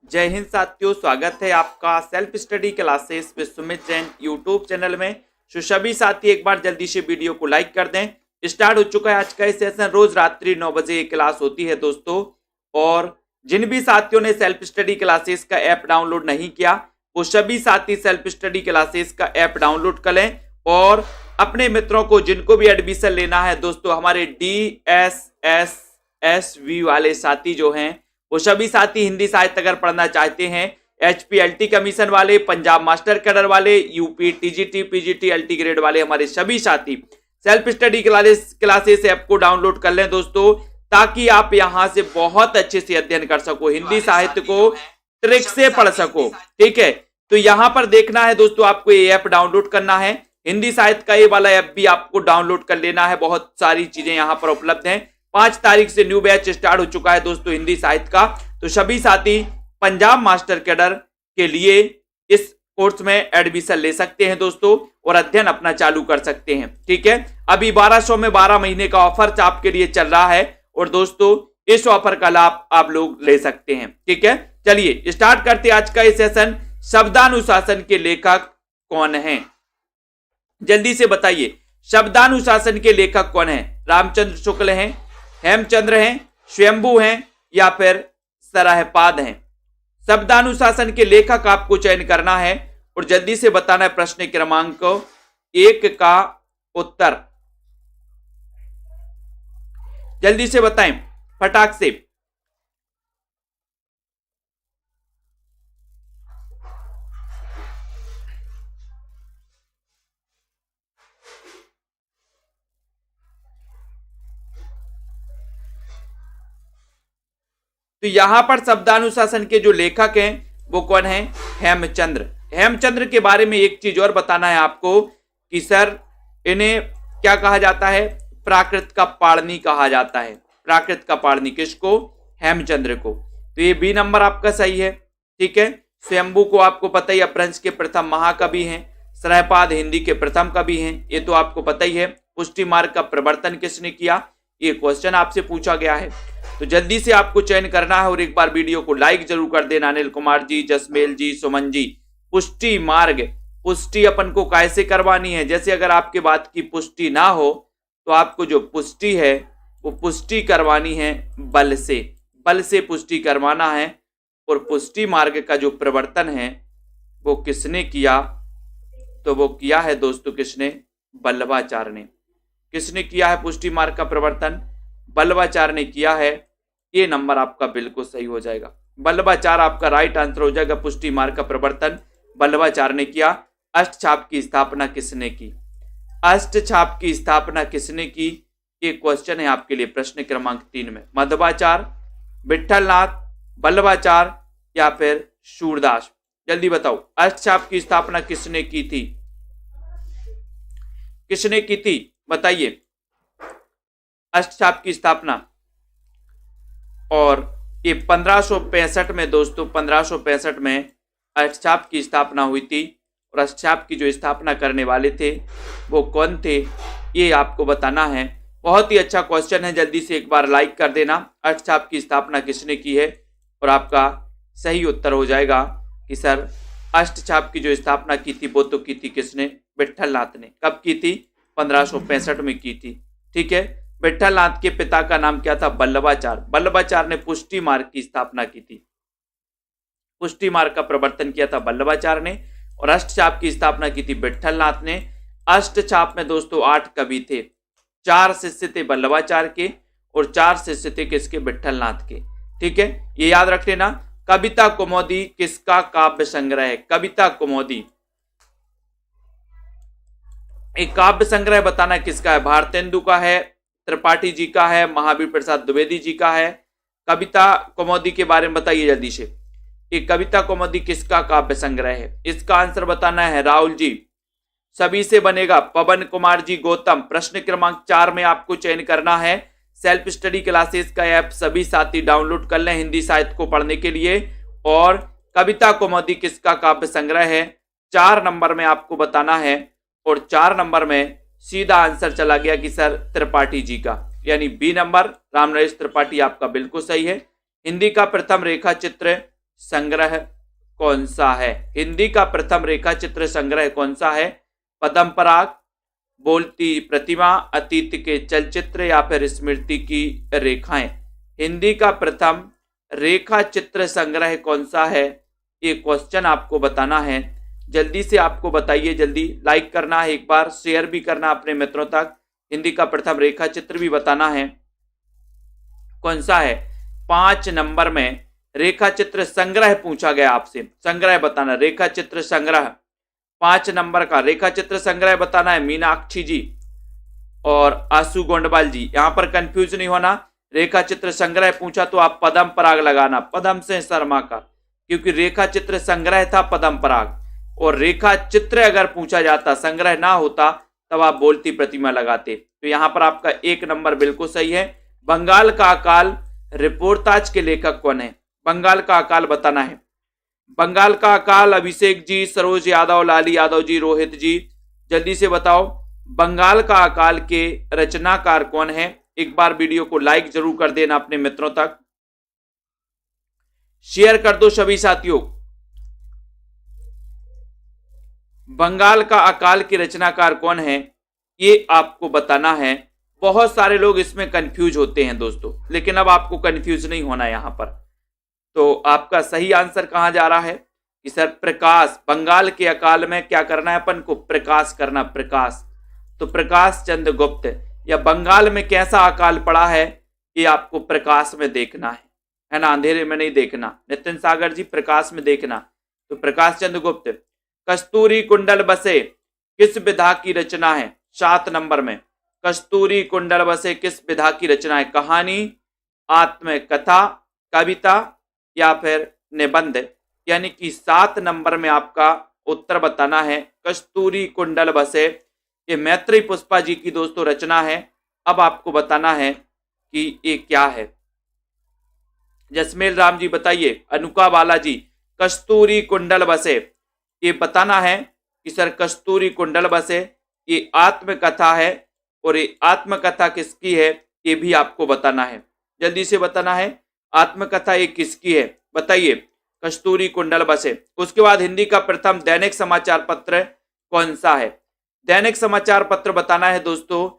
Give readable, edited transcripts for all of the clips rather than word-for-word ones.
जय हिंद साथियों, स्वागत है आपका self study classes with Sumit Jain YouTube channel में। तो सभी साथी एक बार जल्दी से वीडियो को लाइक कर दें। स्टार्ट हो चुका है आज का सेशन। रोज रात्रि 9 बजे ये क्लास होती है दोस्तों। और जिन भी साथियों ने सेल्फ स्टडी क्लासेस का ऐप डाउनलोड नहीं किया, वो सभी साथी सेल्फ स्टडी क्लासेस का ऐप डाउनलोड कर लें और अपने मित्रों को, जिनको भी एडमिशन लेना है दोस्तों, हमारे DSSSV वाले साथी जो हैं, वो सभी साथी हिंदी साहित्य अगर पढ़ना चाहते हैं, HPLT कमीशन वाले, पंजाब मास्टर कैडर वाले, UP TGT PGT LT grade वाले, हमारे सभी साथी सेल्फ स्टडी क्लासेस ऐप को डाउनलोड कर लें दोस्तों, ताकि आप यहां से बहुत अच्छे से अध्ययन कर सको, हिंदी साहित्य को ट्रिक से पढ़ सको। ठीक है, तो यहां पर देखना है दोस्तों, आपको ये ऐप डाउनलोड करना है। हिंदी साहित्य का ये वाला ऐप भी आपको डाउनलोड कर लेना है। बहुत सारी चीजें यहां पर उपलब्ध हैं। 5 तारीख से न्यू बैच स्टार्ट हो चुका है दोस्तों हिंदी साहित्य का। तो सभी साथी पंजाब मास्टर कैडर के लिए इस कोर्स में एडमिशन ले सकते हैं दोस्तों और अध्ययन अपना चालू कर सकते हैं। ठीक है, अभी 1200 में 12 महीने का ऑफर आपके लिए चल रहा है और दोस्तों इस ऑफर का लाभ आप लोग ले सकते हैं। ठीक है, चलिए स्टार्ट करते हैं आज का ये सेशन। शब्दानुशासन के लेखक कौन है? जल्दी से बताइए, शब्दानुशासन के लेखक कौन है? रामचंद्र शुक्ल हैं, हेमचंद्र हैं, स्वयंभू हैं या फिर सरहपाद हैं? शब्दानुशासन के लेखक आपको चयन करना है और जल्दी से बताना है प्रश्न क्रमांक 1 का उत्तर। जल्दी से बताएं फटाक से। तो यहां पर शब्दानुशासन के जो लेखक हैं वो कौन है? हेमचंद्र। हेमचंद्र के बारे में एक चीज और बताना है आपको कि सर इन्हें क्या कहा जाता है? प्राकृत का पाणिनि कहा जाता है। प्राकृत का पाणिनि किसको? हेमचंद्र को। तो ये बी नंबर आपका सही है। ठीक है, स्वयंभू को आपको पता ही अपभ्रंश के प्रथम महाकवि हैं। सरहपाद हिंदी के प्रथम कवि हैं, ये तो आपको पता ही है। पुष्टि मार्ग का प्रवर्तन किसने किया? ये क्वेश्चन आपसे पूछा गया है। तो जल्दी से आपको चयन करना है और एक बार वीडियो को लाइक जरूर कर देना। अनिल कुमार जी, जसमेल जी, सुमन जी। पुष्टि मार्ग, पुष्टि अपन को कैसे करवानी है? जैसे अगर आपके बात की पुष्टि ना हो तो आपको जो पुष्टि है वो पुष्टि करवानी है बल से। बल से पुष्टि करवाना है। और पुष्टि मार्ग का जो प्रवर्तन है वो किसने किया? तो वो किया है दोस्तों किसने? वल्लभाचार्य ने। किसने किया है पुष्टि मार्ग का प्रवर्तन? वल्लभाचार्य ने किया है। ये नंबर आपका बिल्कुल सही हो जाएगा। वल्लभाचार्य आपका राइट आंसर हो जाएगा। पुष्टि मार्ग का प्रवर्तन वल्लभाचार्य ने किया। अष्टछाप की स्थापना किसने की? अष्टछाप की स्थापना किसने की? ये क्वेश्चन है आपके लिए प्रश्न क्रमांक 3 में। माधवाचार्य, विठलनाथ, वल्लभाचार्य या फिर सूरदास? जल्दी बताओ, अष्टछाप की स्थापना किसने की थी? किसने की थी बताइए अष्टछाप की स्थापना? और ये 1565 में दोस्तों, 1565 में अष्टछाप की स्थापना हुई थी। और अष्टछाप की जो स्थापना करने वाले थे वो कौन थे, ये आपको बताना है। बहुत ही अच्छा क्वेश्चन है, जल्दी से एक बार लाइक कर देना। अष्टछाप की स्थापना किसने की है? और आपका सही उत्तर हो जाएगा कि सर अष्टछाप की जो स्थापना की थी वो तो की थी किसने? विठलनाथ ने। कब की थी? 1565 में की थी। ठीक है, विठलनाथ के पिता का नाम क्या था? वल्लभाचार्य। वल्लभाचार्य ने पुष्टि मार्ग की स्थापना की थी। पुष्टि मार्ग का प्रवर्तन किया था वल्लभाचार्य ने और अष्टछाप की स्थापना की थी विठलनाथ ने। अष्टछाप में दोस्तों 8 कवि थे। 4 शिष्य थे वल्लभाचार्य के और 4 शिष्य थे किसके? विठलनाथ के। ठीक है, ये याद रख लेना। कविता कौमुदी किसका काव्य संग्रह है? कविता कौमुदी एक काव्य संग्रह बताना किसका है? भारतेंदु का है, त्रिपाठी जी का है, महावीर प्रसाद द्विवेदी जी का है। कविता कौमुदी के बारे में बताइए जल्दी से। ये कविता कौमुदी किसका काव्य संग्रह है? इसका आंसर बताना है राहुल जी। सभी से बनेगा पवन कुमार जी, गौतम। प्रश्न क्रमांक 4 में आपको चयन करना है। सेल्फ स्टडी क्लासेस का ऐप सभी साथी डाउनलोड कर लें हिंदी साहित्य को पढ़ने के लिए। और कविता कौमुदी किसका काव्य संग्रह है? 4 नंबर में आपको बताना है और 4 नंबर में सीधा आंसर चला गया कि सर त्रिपाठी जी का, यानी बी नंबर रामनरेश त्रिपाठी आपका बिल्कुल सही है। हिंदी का प्रथम रेखा चित्र संग्रह कौन सा है? हिंदी का प्रथम रेखा चित्र संग्रह कौन सा है? पद्म पराग, बोलती प्रतिमा, अतीत के चलचित्र या फिर स्मृति की रेखाएं। हिंदी का प्रथम रेखा चित्र संग्रह कौन सा है? ये क्वेश्चन आपको बताना है। जल्दी से आपको बताइए, जल्दी लाइक करना है, एक बार शेयर भी करना अपने मित्रों तक। हिंदी का प्रथम रेखा चित्र भी बताना है कौन सा है। 5 नंबर में रेखा चित्र संग्रह पूछा गया आपसे, संग्रह बताना, रेखा चित्र संग्रह। 5 नंबर का रेखा चित्र संग्रह बताना है मीनाक्षी जी और आशु गोंडवाल जी। यहां पर कंफ्यूज नहीं होना, रेखा चित्र संग्रह पूछा तो आप पद्म पराग लगाना, पद्म से शर्मा का, क्योंकि रेखा चित्र संग्रह था पद्म पराग, और रेखा चित्र अगर पूछा जाता, संग्रह ना होता, तब आप बोलती प्रतिमा लगाते। तो यहां पर आपका 1 नंबर बिल्कुल सही है। बंगाल का अकाल रिपोर्टाज के लेखक कौन है? बंगाल का अकाल बताना है। बंगाल का अकाल अभिषेक जी, सरोज यादव, लाली यादव जी, रोहित जी, जल्दी से बताओ बंगाल का अकाल के रचनाकार कौन है? एक बार वीडियो को लाइक जरूर कर देना अपने मित्रों तक, शेयर कर दो सभी साथियों। बंगाल का अकाल के रचनाकार कौन है ये आपको बताना है। बहुत सारे लोग इसमें कंफ्यूज होते हैं दोस्तों, लेकिन अब आपको कंफ्यूज नहीं होना यहां पर। तो आपका सही आंसर कहां जा रहा है कि सर प्रकाश, बंगाल के अकाल में क्या करना है अपन को? प्रकाश करना, प्रकाश। तो प्रकाश चंद्र गुप्त, या बंगाल में कैसा अकाल पड़ा है ये आपको प्रकाश में देखना है ना, अंधेरे में नहीं देखना। नितिन सागर जी प्रकाश में देखना। तो प्रकाश चंद्र गुप्त। कस्तूरी कुंडल बसे किस विधा की रचना है? 7 नंबर में कस्तूरी कुंडल बसे किस विधा की रचना है? कहानी, आत्मकथा, कविता या फिर निबंध। यानी कि 7 नंबर में आपका उत्तर बताना है कस्तूरी कुंडल बसे। ये मैत्री पुष्पा जी की दोस्तों रचना है। अब आपको बताना है कि ये क्या है। जसमेल राम जी बताइए, अनुका बाला जी, कस्तूरी कुंडल बसे, ये बताना है कि सर कस्तूरी कुंडल बसे ये आत्मकथा है, और ये आत्मकथा किसकी है ये भी आपको बताना है। जल्दी से बताना है आत्मकथा ये किसकी है, बताइए। कस्तूरी कुंडल बसे। उसके बाद हिंदी का प्रथम दैनिक समाचार पत्र कौन सा है? दैनिक समाचार पत्र बताना है दोस्तों,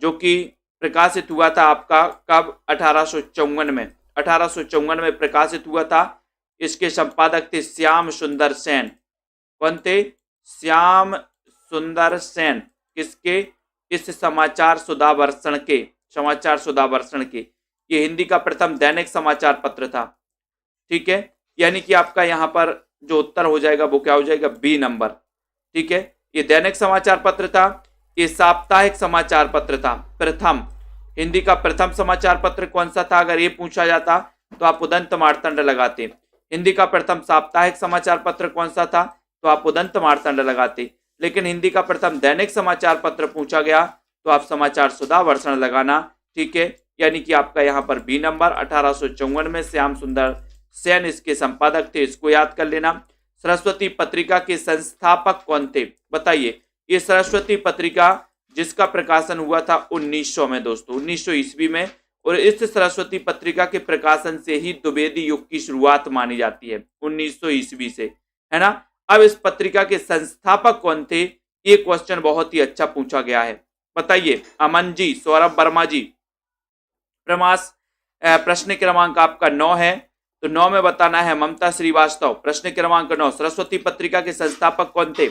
जो कि प्रकाशित हुआ था आपका कब? 1854 में। 1854 में प्रकाशित हुआ था। इसके संपादक थे श्याम सुंदर सेन। कौन थे? श्याम सुंदर सेन। किसके? इस समाचार सुधावर्षण के, समाचार सुधावर्षण के। ये हिंदी का प्रथम दैनिक समाचार पत्र था। ठीक है, यानी कि आपका यहाँ पर जो उत्तर हो जाएगा वो क्या हो जाएगा? B number. ठीक है, ये दैनिक समाचार पत्र था, ये साप्ताहिक समाचार पत्र था। प्रथम हिंदी का प्रथम समाचार पत्र कौन सा था? अगर ये पूछा जाता तो आप उदंत मार्तंड लगाते। हिंदी का प्रथम साप्ताहिक समाचार पत्र कौन सा था? तो आप उदंत मार्तंड लगाते। लेकिन हिंदी का प्रथम दैनिक समाचार पत्र पूछा गया तो आप समाचार सुधावर्षण लगाना। ठीक है, यानी कि आपका यहाँ पर बी नंबर। 1854 में श्याम सुंदर सेन इसके संपादक थे, इसको याद कर लेना। सरस्वती पत्रिका के संस्थापक कौन थे? बताइए। ये सरस्वती पत्रिका जिसका प्रकाशन हुआ था 1900 में दोस्तों, 1900 ईस्वी में, और इस सरस्वती पत्रिका के प्रकाशन से ही द्विवेदी युग की शुरुआत मानी जाती है, 1900 ईस्वी से, है ना। अब इस पत्रिका के संस्थापक कौन थे? ये क्वेश्चन बहुत ही अच्छा पूछा गया है, बताइए। अमन जी, सौरभ वर्मा जी। प्रश्न क्रमांक आपका 9 है, तो 9 में बताना है ममता श्रीवास्तव। प्रश्न क्रमांक 9, सरस्वती पत्रिका के संस्थापक कौन थे?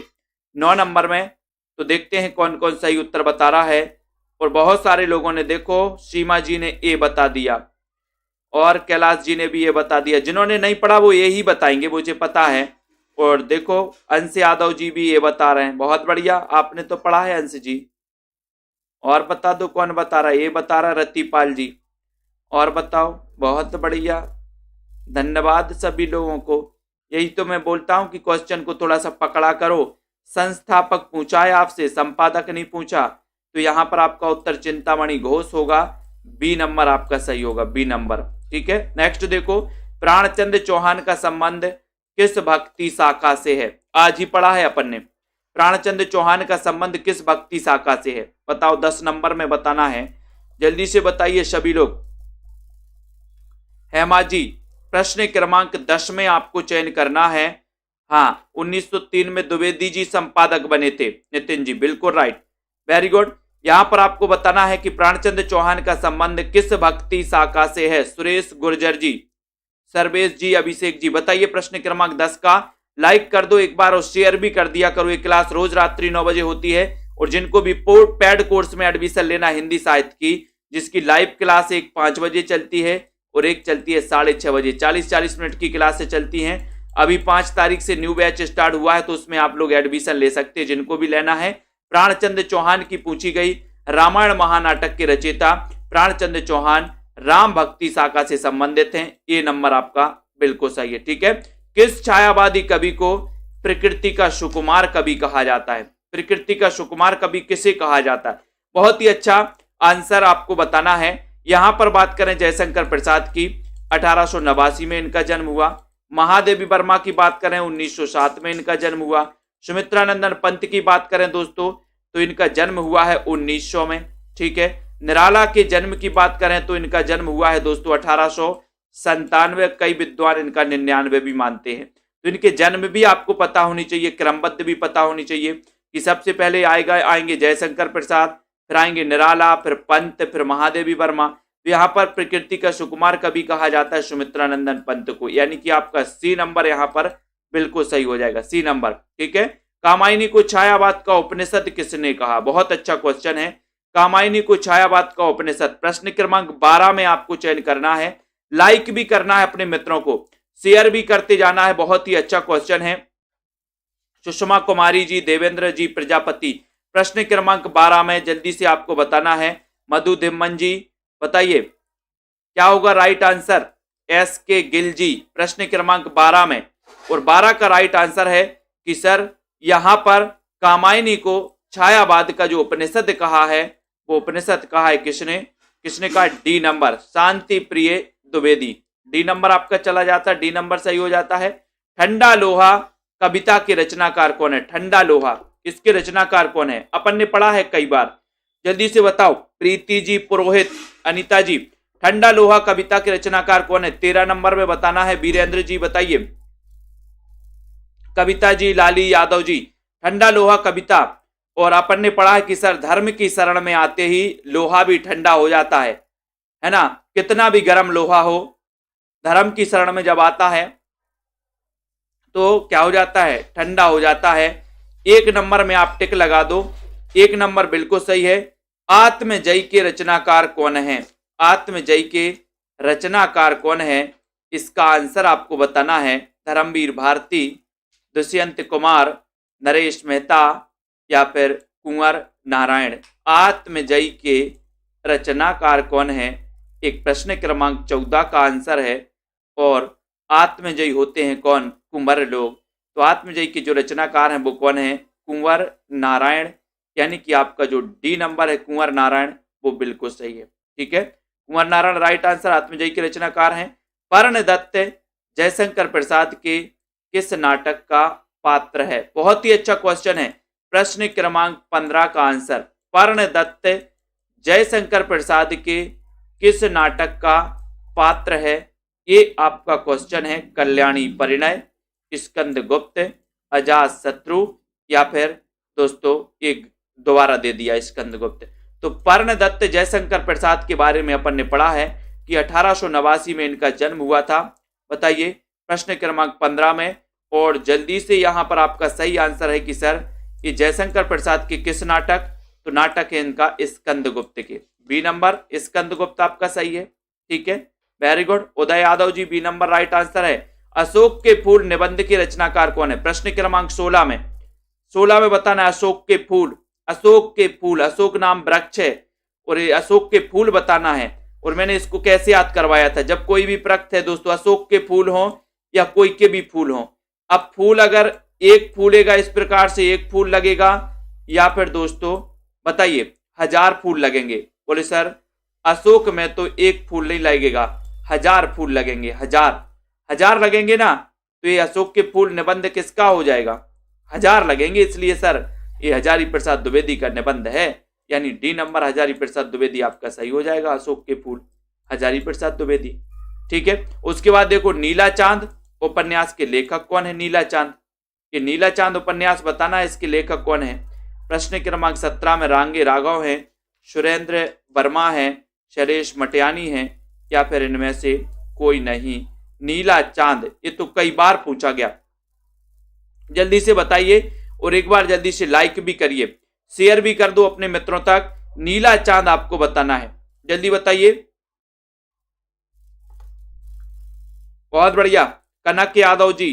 9 नंबर में। तो देखते हैं कौन कौन सही उत्तर बता रहा है। और बहुत सारे लोगों ने, देखो सीमा जी ने ए बता दिया और कैलाश जी ने भी ये बता दिया। जिन्होंने नहीं पढ़ा वो यही बताएंगे, मुझे पता है। और देखो अंश यादव जी भी ये बता रहे हैं, बहुत बढ़िया, आपने तो पढ़ा है अंश जी। और बता दो कौन बता रहा है? ये बता रहा रतिपाल जी। और बताओ, बहुत बढ़िया, धन्यवाद सभी लोगों को। यही तो मैं बोलता हूं कि क्वेश्चन को थोड़ा सा पकड़ा करो। संस्थापक पूछा है आपसे, संपादक नहीं पूछा। तो यहां पर आपका उत्तर चिंतामणि घोष होगा, बी नंबर आपका सही होगा, बी नंबर। ठीक है, नेक्स्ट देखो, प्राणचंद चौहान का संबंध किस भक्ति शाखा से है? आज ही पढ़ा है अपन ने। प्राणचंद चौहान का संबंध किस भक्ति शाखा से है? बताओ, 10 नंबर में बताना है, जल्दी से बताइए सभी लोग। हेमा जी, प्रश्न क्रमांक 10 में आपको चयन करना है। हाँ, 1903 में द्विवेदी जी संपादक बने थे। नितिन जी बिल्कुल राइट, वेरी गुड। यहां पर आपको बताना है कि प्राणचंद्र चौहान का संबंध किस भक्ति शाखा से है। सुरेश गुर्जर जी, सर्वेश जी, अभिषेक जी, बताइए प्रश्न क्रमांक 10 का। लाइक कर दो एक बार और शेयर भी कर दिया करो। ये क्लास रोज रात्रि 9 बजे होती है और जिनको भी पेड कोर्स में एडमिशन लेना हिंदी साहित्य की, जिसकी लाइव क्लास एक 5 बजे चलती है और एक चलती है 6:30 बजे, 40-40 मिनट की क्लास से चलती हैं। अभी 5 तारीख से न्यू बैच स्टार्ट हुआ है तो उसमें आप लोग एडमिशन ले सकते हैं जिनको भी लेना है। प्राणचंद्र चौहान की पूछी गई, रामायण महानाटक के रचयिता प्राणचंद्र चौहान राम भक्ति शाखा से संबंधित हैं। ये नंबर आपका बिल्कुल सही है, ठीक है। किस छायावादी कवि को प्रकृति का सुकुमार कवि कहा जाता है? प्रकृति का सुकुमार कवि किसे कहा जाता है? बहुत ही अच्छा आंसर आपको बताना है। यहां पर बात करें जयशंकर प्रसाद की, 1889 में इनका जन्म हुआ। महादेवी वर्मा की बात करें 1907 में इनका जन्म हुआ। सुमित्रानंदन पंत की बात करें दोस्तों तो इनका जन्म हुआ है 1900 में, ठीक है। निराला के जन्म की बात करें तो इनका जन्म हुआ है दोस्तों 1897। कई विद्वान इनका 99 भी मानते हैं। तो इनके जन्म भी आपको पता होनी चाहिए, क्रमबद्ध भी पता होनी चाहिए कि सबसे पहले आएंगे जयशंकर प्रसाद, फिर आएंगे निराला, फिर पंत, फिर महादेवी वर्मा। यहाँ पर प्रकृति का सुकुमार कवि कहा जाता है सुमित्रानंदन पंत को, यानी कि आपका सी नंबर यहाँ पर बिल्कुल सही हो जाएगा, सी नंबर, ठीक है। कामायनी को छायावाद का उपनिषद किसने कहा? बहुत अच्छा क्वेश्चन है। कामायनी को छायावाद का उपनिषद प्रश्न क्रमांक 12 में आपको चयन करना है। लाइक भी करना है अपने मित्रों को, शेयर भी करते जाना है। बहुत ही अच्छा क्वेश्चन है। सुषमा कुमारी जी, देवेंद्र जी प्रजापति, प्रश्न क्रमांक 12 में जल्दी से आपको बताना है। मधु धिम्मन जी बताइए क्या होगा राइट आंसर? एस के गिल जी, प्रश्न क्रमांक 12 में, और 12 का राइट आंसर है कि सर यहां पर कामायनी को छायावाद का जो उपनिषद कहा है वो उपनिषद कहा है किसने कहा? डी नंबर, शांति प्रिय द्विवेदी। डी नंबर आपका चला जाता है, डी नंबर सही हो जाता है। ठंडा लोहा कविता के रचनाकार कौन है? ठंडा लोहा इसके रचनाकार कौन है? अपन ने पढ़ा है कई बार, जल्दी से बताओ। प्रीति जी, पुरोहित, अनीता जी, ठंडा लोहा कविता के रचनाकार कौन है? 13 नंबर में बताना है। वीरेंद्र जी बताइए। कविता जी, लाली यादव जी, ठंडा लोहा कविता। और अपन ने पढ़ा है कि सर धर्म की शरण में आते ही लोहा भी ठंडा हो जाता है ना। कितना भी गर्म लोहा हो, धर्म की शरण में जब आता है तो क्या हो जाता है? ठंडा हो जाता है। 1 नंबर में आप टिक लगा दो, 1 नंबर बिल्कुल सही है। आत्मजयी के रचनाकार कौन है? आत्मजयी के रचनाकार कौन है? इसका आंसर आपको बताना है। धर्मवीर भारती, दुष्यंत कुमार, नरेश मेहता या फिर कुंवर नारायण। आत्मजयी के रचनाकार कौन है? एक प्रश्न क्रमांक 14 का आंसर है। और आत्मजयी होते हैं कौन? कुंवर लोग। तो आत्मजयी के जो रचनाकार हैं वो कौन है? कुंवर नारायण, यानी कि आपका जो डी नंबर है कुंवर नारायण वो बिल्कुल सही है, ठीक है। कुंवर नारायण राइट आंसर आत्मजयी के रचनाकार हैं। पर्ण दत्त जयशंकर प्रसाद के किस नाटक का पात्र है? बहुत ही अच्छा क्वेश्चन है। प्रश्न क्रमांक 15 का आंसर पर्ण दत्त जयशंकर प्रसाद के किस नाटक का पात्र है? ये आपका क्वेश्चन है। कल्याणी परिणय, स्कंदगुप्त, अजात शत्रु या फिर दोस्तों एक दोबारा दे दिया स्कंदगुप्त। तो पर्ण दत्त जयशंकर प्रसाद के बारे में अपन ने पढ़ा है कि 1889 में इनका जन्म हुआ था। बताइए प्रश्न क्रमांक 15 में। और जल्दी से यहां पर आपका सही आंसर है कि सर ये जयशंकर प्रसाद के किस नाटक? तो नाटक है इनका स्कंदगुप्त के। बी नंबर स्कंदगुप्त आपका सही है, ठीक है, वेरी गुड। उदय Yadav ji, B number right answer है। अशोक के फूल निबंध के रचनाकार कौन है? प्रश्न क्रमांक 16 में बताना है। अशोक के फूल, अशोक नाम वृक्ष है और ये अशोक के फूल बताना है। और मैंने इसको कैसे याद करवाया था? जब कोई भी वृक्ष है दोस्तों, अशोक के फूल हो या कोई के भी फूल हो, अब फूल अगर एक फूलेगा इस प्रकार से एक फूल लगेगा या फिर दोस्तों बताइए 1000 फूल लगेंगे? बोले सर अशोक में तो एक फूल नहीं लगेगा, 1000 फूल लगेंगे। 1000 लगेंगे ना, तो ये अशोक के फूल निबंध किसका हो जाएगा? 1000 लगेंगे, इसलिए सर ये हजारी प्रसाद द्विवेदी का निबंध है, यानी डी नंबर हजारी प्रसाद द्विवेदी आपका सही हो जाएगा। अशोक के फूल हजारी प्रसाद द्विवेदी। ठीक है। उसके बाद देखो नीला चांद उपन्यास के लेखक कौन है? नीला चांद, ये नीला चांद उपन्यास बताना है, इसके लेखक कौन है? प्रश्न क्रमांक 17 में रांगे राघव है, सुरेंद्र वर्मा है, शरेश मटियानी है, या फिर इनमें से कोई नहीं? नीला चांद, ये तो कई बार पूछा गया। जल्दी से बताइए और एक बार जल्दी से लाइक भी करिए, शेयर भी कर दो अपने मित्रों तक। नीला चांद आपको बताना है, जल्दी बताइए। बहुत बढ़िया, कनक यादव जी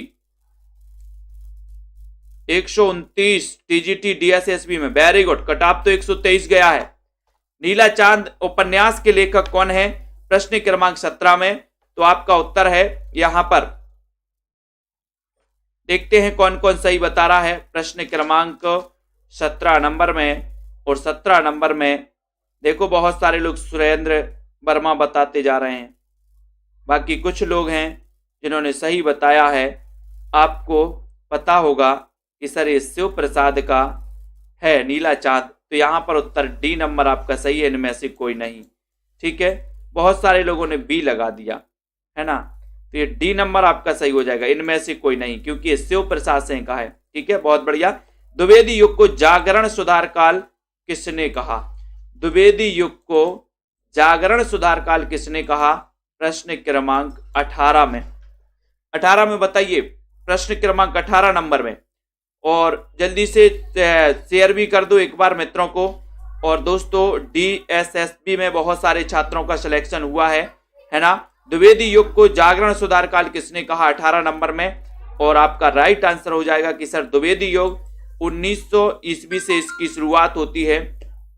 129 टीजीटी डीएसएसबी में, वेरी गुड। कटाप तो 123 गया है। नीला चांद उपन्यास के लेखक कौन है प्रश्न क्रमांक 17 में? तो आपका उत्तर है यहां पर, देखते हैं कौन कौन सही बता रहा है। प्रश्न क्रमांक 17 नंबर में और 17 नंबर में देखो बहुत सारे लोग सुरेंद्र वर्मा बताते जा रहे हैं, बाकी कुछ लोग हैं जिन्होंने सही बताया है। आपको पता होगा कि सर ये शिव प्रसाद का है नीला चांद, तो यहां पर उत्तर डी नंबर आपका सही है, इनमें से कोई नहीं। ठीक है, बहुत सारे लोगों ने बी लगा दिया है ना, तो ये डी नंबर आपका सही हो जाएगा, इनमें से कोई नहीं, क्योंकि ये शिव प्रसाद सिंह का है। ठीक है, बहुत बढ़िया। द्विवेदी युग को जागरण सुधार काल किसने कहा? द्विवेदी युग को जागरण सुधार काल किसने कहा? प्रश्न क्रमांक 18 में, 18 में बताइए, प्रश्न क्रमांक 18 नंबर में। और जल्दी से शेयर भी कर दो एक बार मित्रों को। और दोस्तों डीएसएसबी में बहुत सारे छात्रों का सिलेक्शन हुआ है ना। द्विवेदी युग को जागरण सुधार काल किसने कहा? 18 नंबर में। और आपका राइट आंसर हो जाएगा कि सर द्विवेदी युग 1900 ईस्वी से इसकी शुरुआत होती है।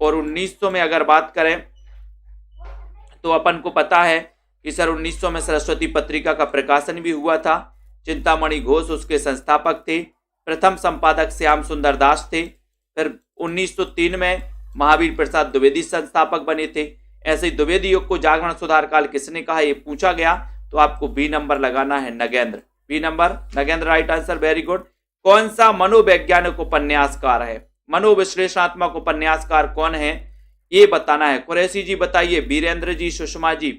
और 1900 में अगर बात करें तो अपन को पता है कि सर 1900 में सरस्वती पत्रिका का प्रकाशन भी हुआ था। चिंतामणि घोष उसके संस्थापक थे, प्रथम संपादक श्याम सुंदर दास थे। फिर 1903 में महावीर प्रसाद द्विवेदी संस्थापक बने थे। ऐसे ही द्विवेदी युग को जागरण सुधार काल किसने कहा, ये पूछा गया, तो आपको बी नंबर लगाना है, Nagendra. B number Nagendra right answer, very good. कौन सा मनोवैज्ञानिक उपन्यासकार है? मनोविश्लेषणात्मक उपन्यासकार कौन है ये बताना है। कुरैशी जी बताइए, वीरेंद्र जी, सुषमा जी।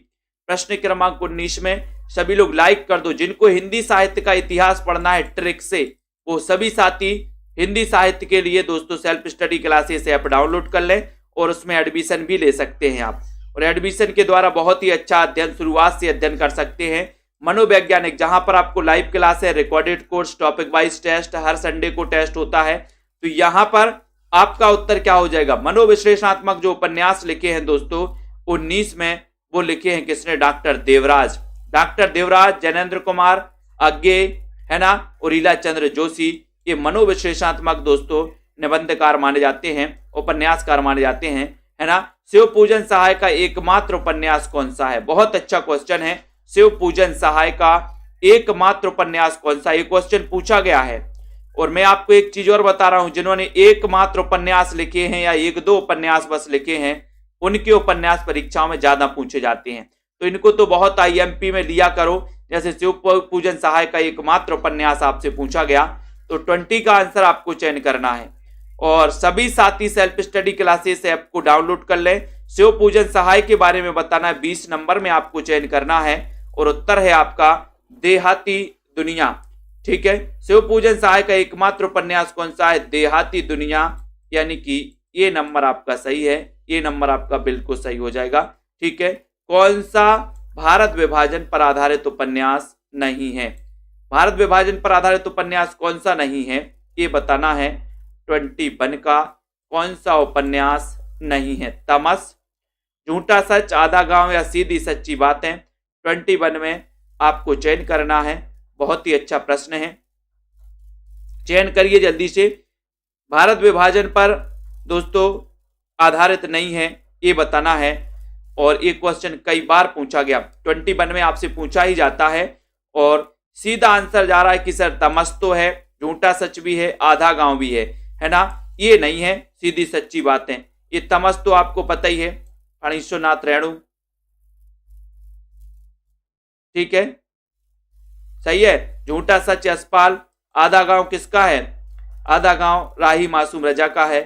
प्रश्न क्रमांक 19 में सभी लोग लाइक कर दो। जिनको हिंदी साहित्य का इतिहास पढ़ना है ट्रिक से, वो सभी साथी हिंदी साहित्य के लिए दोस्तों self study classes app download कर लें और उसमें एडमिशन भी ले सकते हैं आप। और एडमिशन के द्वारा बहुत ही अच्छा अध्ययन शुरुआत से अध्ययन कर सकते हैं। मनोवैज्ञानिक, जहां पर आपको लाइव क्लास है, recorded course, topic wise test, हर संडे को टेस्ट होता है। तो यहां पर आपका उत्तर क्या हो जाएगा? मनोविश्लेषणात्मक जो उपन्यास लिखे हैं दोस्तों 19 में, वो लिखे हैं किसने? डॉक्टर देवराज। डॉक्टर देवराज, जैनेन्द्र कुमार अज्ञे है ना, और ईला चंद्र जोशी, ये मनोविश्लेषणात्मक दोस्तों निबंधकार माने जाते हैं, उपन्यासकार माने जाते हैं, है ना। शिव पूजन सहाय का एकमात्र उपन्यास कौन सा है? बहुत अच्छा क्वेश्चन है। शिव पूजन सहाय का एकमात्र उपन्यास कौन सा? ये क्वेश्चन पूछा गया है। और मैं आपको एक चीज और बता रहा हूं, जिन्होंने एकमात्र उपन्यास लिखे हैं या एक दो उपन्यास बस लिखे हैं, उनके उपन्यास परीक्षाओं में ज्यादा पूछे जाते हैं। तो इनको तो बहुत आईएमपी में लिया करो। जैसे शिव पूजन सहाय का एकमात्र उपन्यास आपसे पूछा गया, तो 20 का आंसर आपको चयन करना है। और सभी साथी सेल्फ स्टडी क्लासेस ऐप को डाउनलोड कर लें। शिव पूजन सहाय के बारे में बताना है, 20 नंबर में आपको चयन करना है। और उत्तर है आपका देहाती दुनिया। ठीक है, शिव पूजन सहाय का एकमात्र उपन्यास कौन सा है? देहाती दुनिया, यानी कि ये नंबर आपका सही है, ये नंबर आपका बिल्कुल सही हो जाएगा। ठीक है, कौन सा भारत विभाजन पर आधारित उपन्यास नहीं है? भारत विभाजन पर आधारित उपन्यास कौन सा नहीं है ये बताना है। 21 का कौन सा उपन्यास नहीं है? तमस, झूठा सच, आधा गांव या सीधी सच्ची बातें। 21 में आपको चयन करना है। बहुत ही अच्छा प्रश्न है, चयन करिए जल्दी से। भारत विभाजन पर दोस्तों आधारित नहीं है ये बताना है। और ये क्वेश्चन कई बार पूछा गया, 21 में आपसे पूछा ही जाता है। और सीधा आंसर जा रहा है कि सर तमस तो है, झूठा सच भी है, आधा गांव भी है ना। ये नहीं है सीधी सच्ची बातें। ये तमस तो आपको पता ही है, फणीश्वरनाथ रेणु। ठीक है, सही है। झूठा सच यशपाल, आधा गांव किसका है? आधा गांव राही मासूम रजा का है।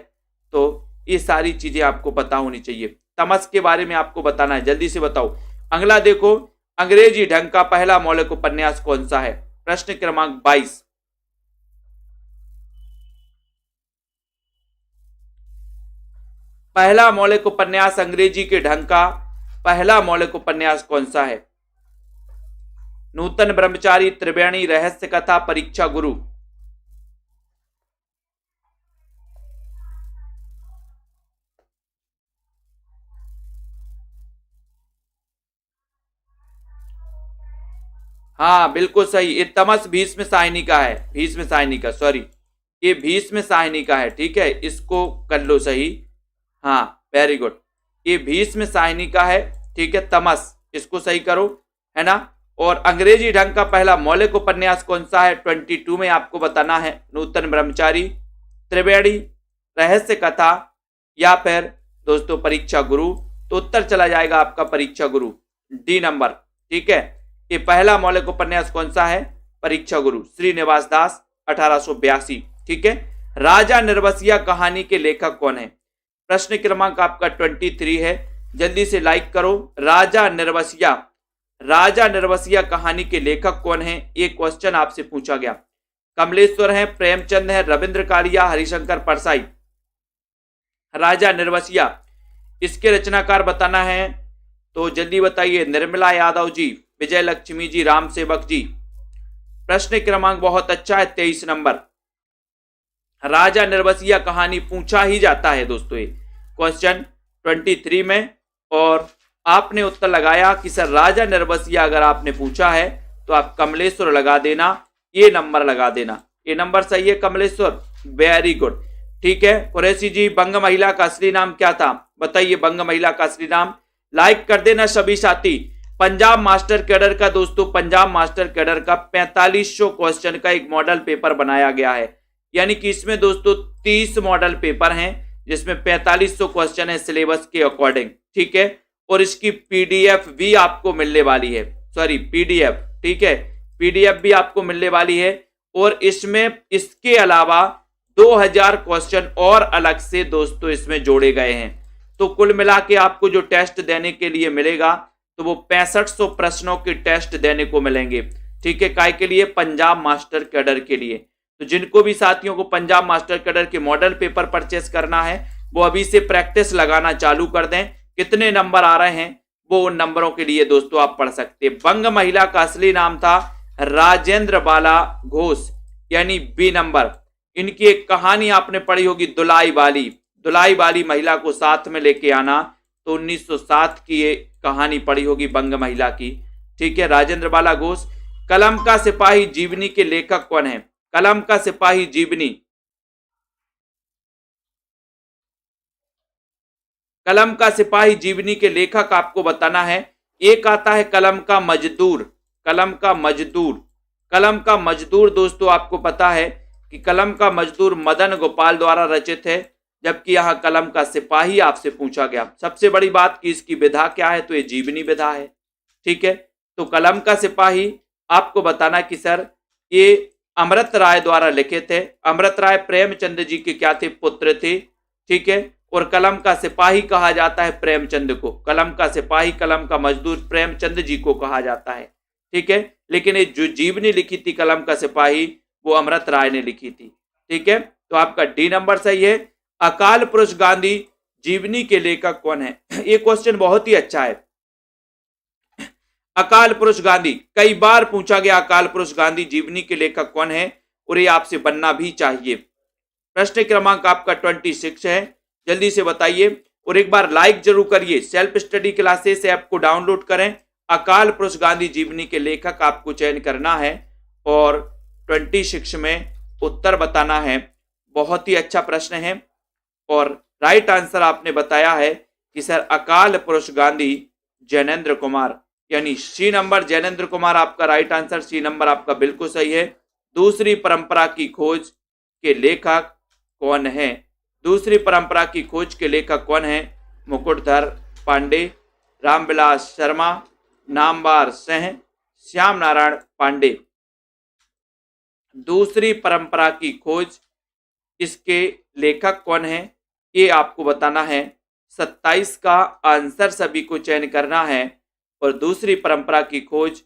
तो ये सारी चीजें आपको पता होनी चाहिए। तमस के बारे में आपको बताना है, जल्दी से बताओ। अगला देखो, अंग्रेजी ढंग का पहला मौलिक उपन्यास कौन सा है? प्रश्न क्रमांक 22। पहला मौलिक उपन्यास अंग्रेजी के ढंग का पहला मौलिक उपन्यास कौन सा है? नूतन ब्रह्मचारी, त्रिवेणी, रहस्य कथा, परीक्षा गुरु। हाँ बिल्कुल सही, ये तमस भीष्म साहिनी का है, भीष्म साहिनी का, सॉरी, ये भीष्म साहिनी का है। ठीक है, इसको कर लो सही। हाँ वेरी गुड, ये भीष्म साहिनी का है। ठीक है, तमस, इसको सही करो, है ना। और अंग्रेजी ढंग का पहला मौलिक उपन्यास कौन सा है? 22 में आपको बताना है। नूतन ब्रह्मचारी, त्रिवेणी, रहस्य कथा या फिर दोस्तों परीक्षा गुरु। तो उत्तर चला जाएगा आपका परीक्षा गुरु, डी नंबर। ठीक है, ये पहला मौलिक उपन्यास कौन सा है? परीक्षा गुरु, श्रीनिवास दास, 1882। ठीक है, राजा निर्वसिया कहानी के लेखक कौन है? प्रश्न क्रमांक आपका 23 है, जल्दी से लाइक करो। राजा निर्वसिया कहानी के लेखक कौन है? ये क्वेश्चन आपसे पूछा गया। कमलेश्वर है, प्रेमचंद है, रविंद्र कालिया, हरिशंकर परसाई। राजा निर्वसिया, इसके रचनाकार बताना है तो जल्दी बताइए। निर्मला यादव जी, विजय लक्ष्मी जी, राम सेवक जी। प्रश्न क्रमांक बहुत अच्छा है, 23 नंबर। राजा निर्वसिया कहानी पूछा ही जाता है दोस्तों ये क्वेश्चन 23 में, और आपने उत्तर लगाया कि सर राजा निर्वसिया अगर आपने पूछा है तो आप कमलेश्वर लगा देना, ये नंबर लगा देना। ये नंबर सही है कमलेश्वर, वेरी गुड। ठीक है, कुरैशी जी, बंग महिला का असली नाम क्या था? बताइए बंग महिला का असली नाम। लाइक कर देना सभी साथी। पंजाब मास्टर कैडर का दोस्तों, पंजाब मास्टर कैडर का 4500 क्वेश्चन का एक मॉडल पेपर बनाया गया है, यानी कि इसमें दोस्तों 30 मॉडल पेपर हैं जिसमें 4500 क्वेश्चन है सिलेबस के अकॉर्डिंग। ठीक है, और इसकी पीडीएफ भी आपको मिलने वाली है, सॉरी पीडीएफ। ठीक है, पीडीएफ भी आपको मिलने वाली है, और इसमें इसके अलावा 2000 क्वेश्चन और अलग से दोस्तों इसमें जोड़े गए हैं। तो कुल मिला के आपको जो टेस्ट देने के लिए मिलेगा तो वो 6500 प्रश्नों के टेस्ट देने को मिलेंगे। ठीक है, काय के लिए? पंजाब मास्टर कैडर के लिए। तो जिनको भी साथियों को पंजाब मास्टर कैडर के मॉडल पेपर परचेस करना है वो अभी से प्रैक्टिस लगाना चालू कर दें। कितने नंबर आ रहे हैं वो उन नंबरों के लिए दोस्तों आप पढ़ सकते हैं। बंग महिला का असली नाम था राजेंद्र बाला घोष, यानी बी नंबर। इनकी एक कहानी आपने पढ़ी होगी, दुलाई वाली महिला को साथ में लेके आना, तो 1907 की ये कहानी पढ़ी होगी बंग महिला की। ठीक है, राजेंद्र बाला घोष। कलम का सिपाही जीवनी के लेखक कौन है? कलम का सिपाही जीवनी, कलम का सिपाही जीवनी के लेखक आपको बताना है। एक आता है कलम का मजदूर, कलम का मजदूर। कलम का मजदूर दोस्तों आपको पता है कि कलम का मजदूर मदन गोपाल द्वारा रचित है, जबकि यहां कलम का सिपाही आपसे पूछा गया। सबसे बड़ी बात कि इसकी विधा क्या है, तो ये जीवनी विधा है। ठीक है, तो कलम का सिपाही आपको बताना कि सर ये अमृत राय द्वारा लिखित है। अमृत राय प्रेमचंद जी के क्या थे? पुत्र थे। ठीक है, और कलम का सिपाही कहा जाता है प्रेमचंद को। कलम का सिपाही, कलम का मजदूर प्रेमचंद जी को कहा जाता है। ठीक है, लेकिन ये जो जीवनी लिखी थी कलम का सिपाही वो अमृत राय ने लिखी थी। ठीक है, तो आपका डी नंबर सही है। अकाल पुरुष गांधी जीवनी के लेखक कौन है? ये क्वेश्चन बहुत ही अच्छा है। अकाल पुरुष गांधी कई बार पूछा गया, अकाल पुरुष गांधी जीवनी के लेखक कौन है, और ये आपसे बनना भी चाहिए। प्रश्न क्रमांक आपका 26 है, जल्दी से बताइए, और एक बार लाइक जरूर करिए। सेल्फ स्टडी क्लासेस ऐप को डाउनलोड करें। अकाल पुरुष गांधी जीवनी के लेखक आपको चयन करना है और 26 में उत्तर बताना है। बहुत ही अच्छा प्रश्न है, और राइट आंसर आपने बताया है कि सर अकाल पुरुष गांधी जैनेन्द्र कुमार, यानी सी नंबर जैनेन्द्र कुमार आपका राइट आंसर। सी नंबर आपका बिल्कुल सही है। दूसरी परंपरा की खोज के लेखक कौन है? दूसरी परंपरा की खोज के लेखक कौन है? मुकुटधर पांडे, रामविलास शर्मा, नामवर सिंह, श्याम नारायण पांडे। दूसरी परंपरा की खोज, इसके लेखक कौन है ये आपको बताना है। 27 का आंसर सभी को चयन करना है, और दूसरी परंपरा की खोज,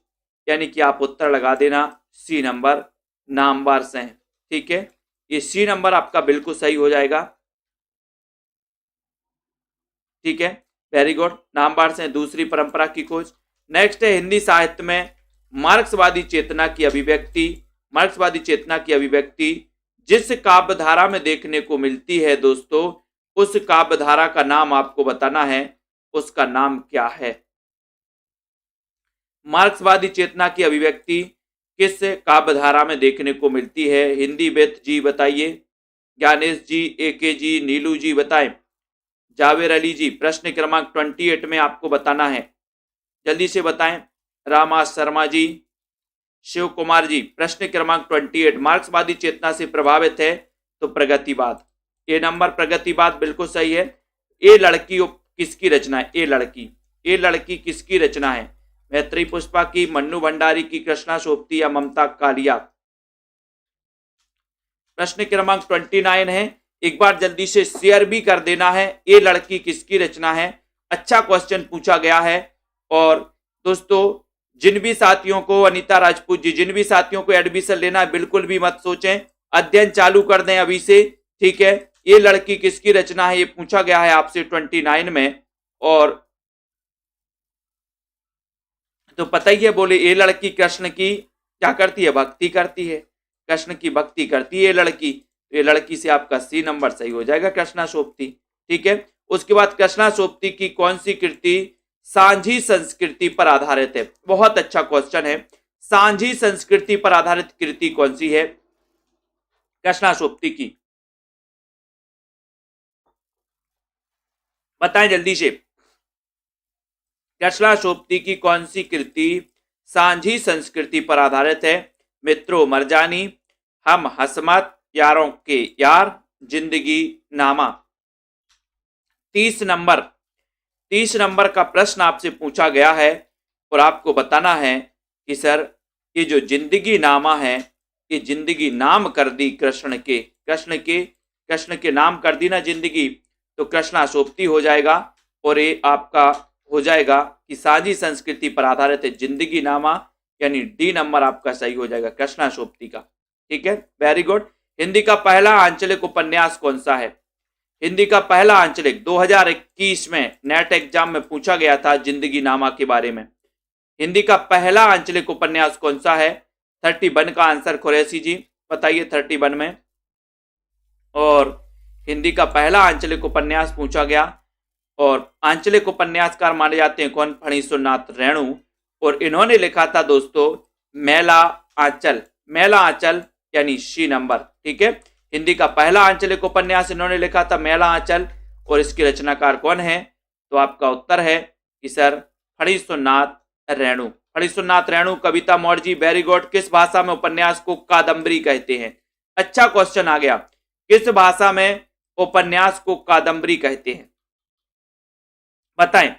यानी कि आप उत्तर लगा देना सी नंबर, नामवर से हैं। ठीक है, ये सी नंबर आपका बिल्कुल सही हो जाएगा। ठीक है, वेरी गुड, नामवर से दूसरी परंपरा की खोज। नेक्स्ट है हिंदी साहित्य में मार्क्सवादी चेतना की अभिव्यक्ति। मार्क्सवादी चेतना की अभिव्यक्ति जिस काव्य धारा में देखने को मिलती है दोस्तों, उस काव्य धारा का नाम आपको बताना है, उसका नाम क्या है। मार्क्सवादी चेतना की अभिव्यक्ति किस काव्य धारा में देखने को मिलती है? हिंदी बेत जी बताइए, ज्ञानेश जी, एके जी, नीलू जी बताएं, जावेर अली जी। प्रश्न क्रमांक 28 में आपको बताना है, जल्दी से बताएं। रामा शर्मा जी, शिव कुमार जी, प्रश्न क्रमांक 28 मार्क्सवादी चेतना से प्रभावित है तो प्रगतिवाद। ए नंबर प्रगतिवाद बिल्कुल सही है। ए लड़की किसकी रचना है? ए लड़की, ए लड़की किसकी रचना है? मैत्री पुष्पा की, मन्नू भंडारी की, कृष्णा सोपती या ममता कालिया? प्रश्न क्रमांक 29 है, एक बार जल्दी से शेयर भी कर देना है। ए लड़की किसकी रचना है? अच्छा क्वेश्चन पूछा गया है। और दोस्तों जिन भी साथियों को, अनीता राजपूत जी, जिन भी साथियों को एडमिशन लेना है बिल्कुल भी मत सोचें, अध्ययन चालू कर दें अभी से। ठीक है, ये लड़की किसकी रचना है ये पूछा गया है आपसे 29 में। और तो पता ही है, बोले ये लड़की कृष्ण की क्या करती है? भक्ति करती है, कृष्ण की भक्ति करती है ये लड़की। ये लड़की से आपका सी नंबर सही हो जाएगा, कृष्णा सोपती। ठीक है, उसके बाद कृष्णा सोपती की कौन सी कृति सांझी संस्कृति पर आधारित है? बहुत अच्छा क्वेश्चन है। सांझी संस्कृति पर आधारित कृति कौन सी है कृष्णा सोपती की? बताएं जल्दी से, कृष्णा सोपती की कौन सी कृति सांझी संस्कृति पर आधारित है? मित्रों मरजानी, हम हसमत, यारों के यार, जिंदगी नामा। 30 नंबर का प्रश्न आपसे पूछा गया है और आपको बताना है कि सर ये जो जिंदगी नामा है, ये जिंदगी नाम कर दी कृष्ण के नाम कर दी ना जिंदगी, तो कृष्णा सोपती हो जाएगा। और ये आपका हो जाएगा कि साझी संस्कृति पर आधारित है जिंदगी नामा, यानी डी नंबर आपका सही हो जाएगा कृष्णा सोपती का। ठीक है, वेरी गुड। हिंदी का पहला आंचलिक उपन्यास कौन सा है? हिंदी का पहला आंचलिक 2021 में नेट एग्जाम में पूछा गया था जिंदगी नामा के बारे में। हिंदी का पहला आंचलिक उपन्यास कौन सा है? 31 का आंसर कुरैशी जी बताइए, 31 में। और हिंदी का पहला आंचलिक उपन्यास पूछा गया, और आंचलिक उपन्यासकार माने जाते हैं कौन? फणीश्वरनाथ रेणु। और इन्होंने लिखा था दोस्तों मैला आंचल, यानी सी नंबर। ठीक है, हिंदी का पहला आंचलिक उपन्यास इन्होंने लिखा था मैला आंचल। और इसके रचनाकार कौन है? तो आपका उत्तर है कि सर फणीश्वरनाथ रेणु। फणीश्वरनाथ रेणु, कविता मौर्य जी, वेरी गुड। किस भाषा में उपन्यास को कादम्बरी कहते हैं? अच्छा क्वेश्चन आ गया, किस भाषा में उपन्यास को कादम्बरी कहते हैं? बताएं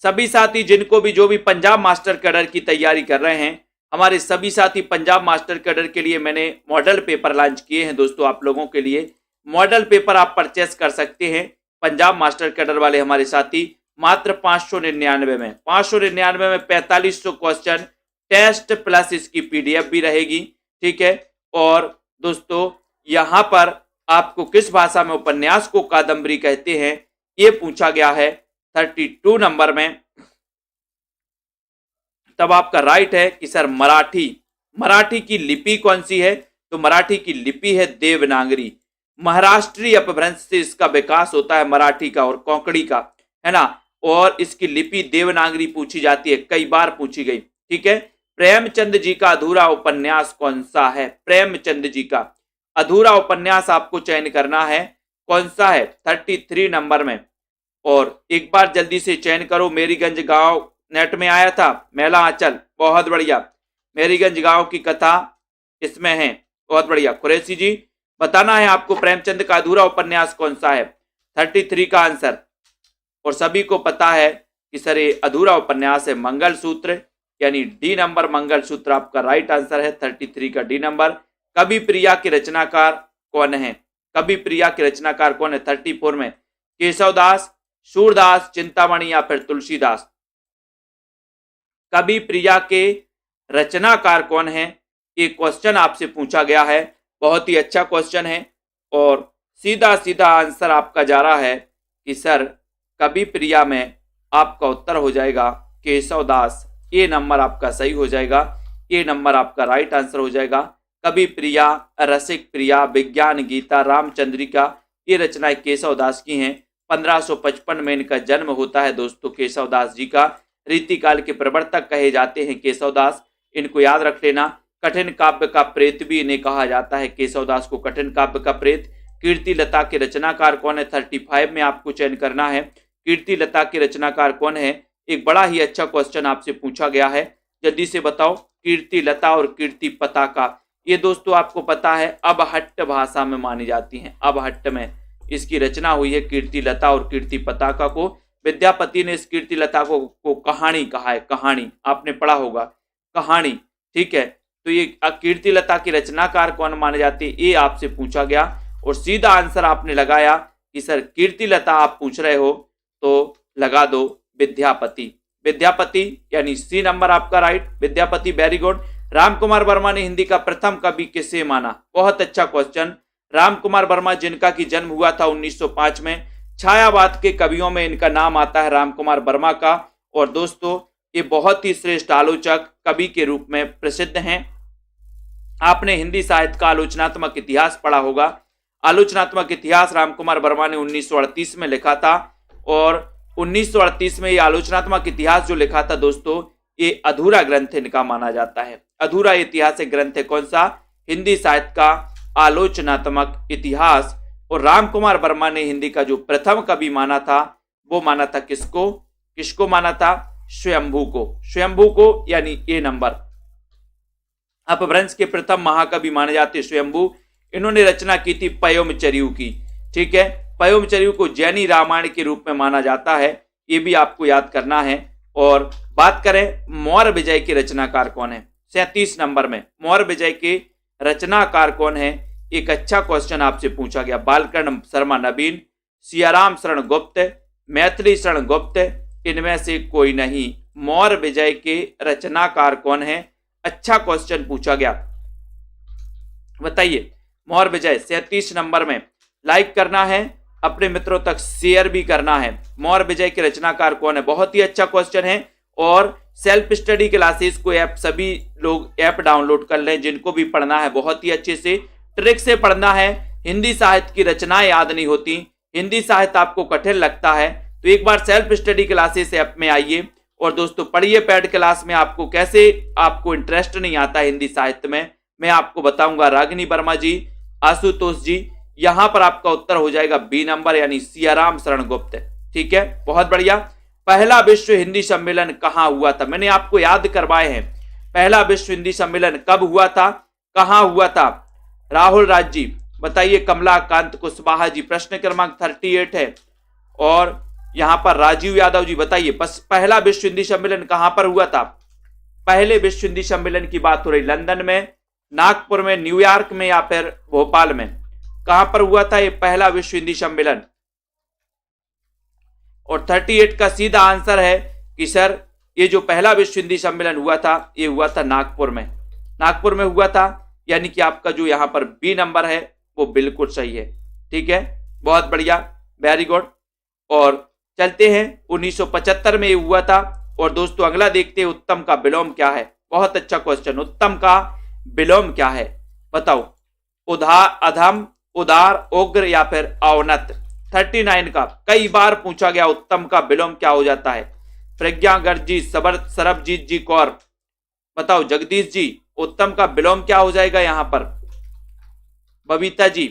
सभी साथी, जिनको भी जो भी पंजाब मास्टर कैडर की तैयारी कर रहे हैं, हमारे सभी साथी पंजाब मास्टर कैडर के लिए मैंने मॉडल पेपर लॉन्च किए हैं दोस्तों। आप लोगों के लिए मॉडल पेपर आप परचेस कर सकते हैं पंजाब मास्टर कैडर वाले हमारे साथी, मात्र 599 में। 599 में 4500 क्वेश्चन, टेस्ट प्लस इसकी पीडीएफ भी रहेगी। ठीक है, और दोस्तों यहां पर आपको किस भाषा में उपन्यास को कादम्बरी कहते हैं ये पूछा गया है 32 नंबर में। तब आपका राइट है कि सर मराठी की लिपि कौन सी है? तो मराठी की लिपि है देवनागरी। महाराष्ट्रीय अपभ्रंश से इसका विकास होता है, मराठी का और कोंकणी का, है ना। और इसकी लिपि देवनागरी पूछी जाती है, कई बार पूछी गई। ठीक है, प्रेमचंद जी का अधूरा उपन्यास कौन सा है? प्रेमचंद जी का अधूरा उपन्यास आपको चयन करना है, कौन सा है? 33 नंबर में। और एक बार जल्दी से चयन करो। मेरीगंज गांव नेट में आया था, मैला आंचल, बहुत बढ़िया। मेरीगंज गांव की कथा इसमें है, बहुत बढ़िया। कुरैशी जी बताना है आपको प्रेमचंद का अधूरा उपन्यास कौन सा है, 33 का आंसर। और सभी को पता है कि सर ये अधूरा उपन्यास है मंगलसूत्र, यानी डी नंबर मंगलसूत्र आपका राइट आंसर है, 33 का डी नंबर। कवि प्रिया के रचनाकार कौन है? कवि प्रिया के रचनाकार कौन है 34 में? केशवदास, सूरदास, चिंतामणि या फिर तुलसीदास? कवि प्रिया के रचनाकार कौन है? ये क्वेश्चन आपसे पूछा गया है। बहुत ही अच्छा क्वेश्चन है और सीधा सीधा आंसर आपका जा रहा है कि सर कवि प्रिया में आपका उत्तर हो जाएगा केशव दास। ये नंबर आपका सही हो जाएगा, ये नंबर आपका राइट आंसर हो जाएगा। कवि प्रिया, रसिक प्रिया, विज्ञान गीता, रामचंद्रिका, ये रचनाएं केशव दास की हैं। 1555 में इनका जन्म होता है दोस्तों केशव दास जी का। रीतिकाल के प्रवर्तक कहे जाते हैं केशव दास, इनको याद रख लेना। कठिन काव्य का प्रेत भी इन्हें कहा जाता है, केशव दास को कठिन काव्य का प्रेत। कीर्ति लता के रचनाकार कौन है? 35 में आपको चयन करना है। कीर्ति लता के रचनाकार कौन है? एक बड़ा ही अच्छा क्वेश्चन आपसे पूछा गया है, जल्दी से बताओ। कीर्ति लता और कीर्ति पताका, ये दोस्तों आपको पता है अबहट्ट भाषा में मानी जाती हैं। अबहट्ट में इसकी रचना हुई है कीर्ति लता और कीर्ति पताका को। विद्यापति ने इस कीर्ति लता को कहानी कहा है, कहानी आपने पढ़ा होगा, कहानी, ठीक है। तो ये कीर्ति लता की रचनाकार कौन माने जाते हैं, ये आपसे पूछा गया और सीधा आंसर आपने लगाया कि सर कीर्ति लता आप पूछ रहे हो तो लगा दो विद्यापति। विद्यापति यानी सी नंबर आपका right, Vidyapati, very good. Ramkumar Verma ने हिंदी का प्रथम कवि किसे माना? बहुत अच्छा क्वेश्चन। रामकुमार वर्मा जिनका की जन्म हुआ था 1905 में, छायावाद के कवियों में इनका नाम आता है रामकुमार वर्मा का। और दोस्तों ये बहुत ही श्रेष्ठ आलोचक कवि के रूप में प्रसिद्ध हैं। आपने हिंदी साहित्य का आलोचनात्मक इतिहास पढ़ा होगा। आलोचनात्मक इतिहास रामकुमार वर्मा ने 1938 में लिखा था और 1938 में ये आलोचनात्मक इतिहास जो लिखा था दोस्तों, ये अधूरा ग्रंथ इनका माना जाता है। अधूरा ऐतिहासिक ग्रंथ है कौन सा? हिंदी साहित्य का आलोचनात्मक इतिहास। और रामकुमार वर्मा ने हिंदी का जो प्रथम कवि माना था, वो माना था किसको? किसको माना था? स्वयंभू को। स्वयंभू को यानी ए नंबर। अपभ्रंश के प्रथम महाकवि माने जाते स्वयंभू। इन्होंने रचना की थी पयोमचर्यु की, ठीक है। पयोमचर्यु को जैनी रामायण के रूप में माना जाता है, ये भी आपको याद करना है। और बात करें मौर्य विजय के रचनाकार कौन है? 37 नंबर में मौर्य विजय के रचनाकार कौन है? एक अच्छा क्वेश्चन आपसे पूछा गया। बालकर्ण शर्मा नवीन, सियाराम शरण गुप्त, मैथिली शरण गुप्त, इनमें से कोई नहीं। मौर्य विजय के रचनाकार कौन है? अच्छा क्वेश्चन पूछा गया, बताइए। मौर्य विजय 37 नंबर में। लाइक करना है, अपने मित्रों तक शेयर भी करना है। मौर्य विजय के रचनाकार कौन है? बहुत ही अच्छा क्वेश्चन है। और सेल्फ स्टडी क्लासेस को ऐप सभी लोग ऐप डाउनलोड कर लें, जिनको भी पढ़ना है बहुत ही अच्छे से ट्रिक से पढ़ना है। हिंदी साहित्य की रचनाएं याद नहीं होती, हिंदी साहित्य आपको कठिन लगता है, तो एक बार सेल्फ स्टडी क्लासेस ऐप में आइए और दोस्तों पढ़िए। पेड क्लास में आपको कैसे आपको इंटरेस्ट नहीं आता हिंदी साहित्य में, मैं आपको बताऊंगा। रागिनी वर्मा जी, आशुतोष जी, यहां पर आपका उत्तर हो जाएगा बी नंबर यानी सियाराम शरण गुप्त, ठीक है। बहुत बढ़िया। पहला विश्व हिंदी सम्मेलन कहां हुआ था? मैंने आपको याद करवाए हैं। पहला विश्व हिंदी सम्मेलन कब हुआ था, कहां हुआ था? राहुल राज जी बताइए। कमलाकांत कुशवाहा जी, प्रश्न क्रमांक 38 है। और यहां पर राजीव यादव जी बताइए, पहला विश्व हिंदी सम्मेलन कहां पर हुआ था? पहले विश्व हिंदी सम्मेलन की बात हो रही, लंदन में, नागपुर में, न्यूयॉर्क में या फिर भोपाल में? कहां पर हुआ था ये पहला विश्व हिंदी सम्मेलन? और 38 का सीधा आंसर है कि सर ये जो पहला विश्व हिंदी सम्मेलन हुआ था, ये हुआ था नागपुर में। नागपुर में हुआ था, यानी कि आपका जो यहां पर बी नंबर है वो बिल्कुल सही है, ठीक है। बहुत बढ़िया, वेरी गुड। और चलते हैं 1975 में ये हुआ था। और दोस्तों अगला देखते हैं, उत्तम का विलोम क्या है? बहुत अच्छा क्वेश्चन। उत्तम का विलोम क्या है बताओ? अधम, उदार, उग्र या फिर अवनत? 39 का कई बार पूछा गया, उत्तम का विलोम क्या हो जाता है? प्रज्ञा गर्ग जी, सरबजीत जी कौर, बताओ। जगदीश जी, उत्तम का विलोम क्या हो जाएगा यहां पर? बबीता जी,